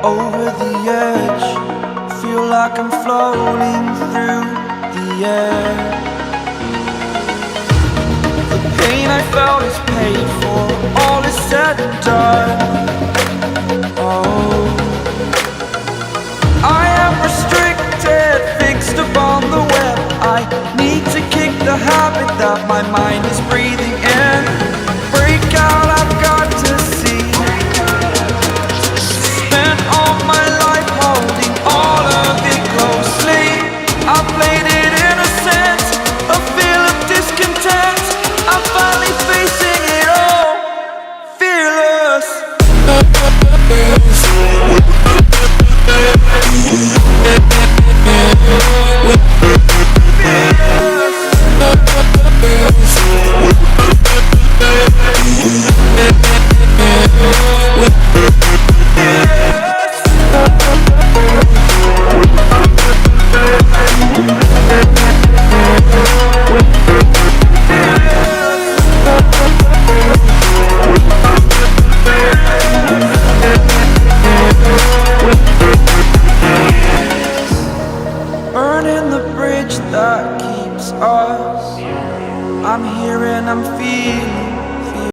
over the edge. Feel like I'm floating through the air. The pain I felt is paid for, all is said and done. Oh,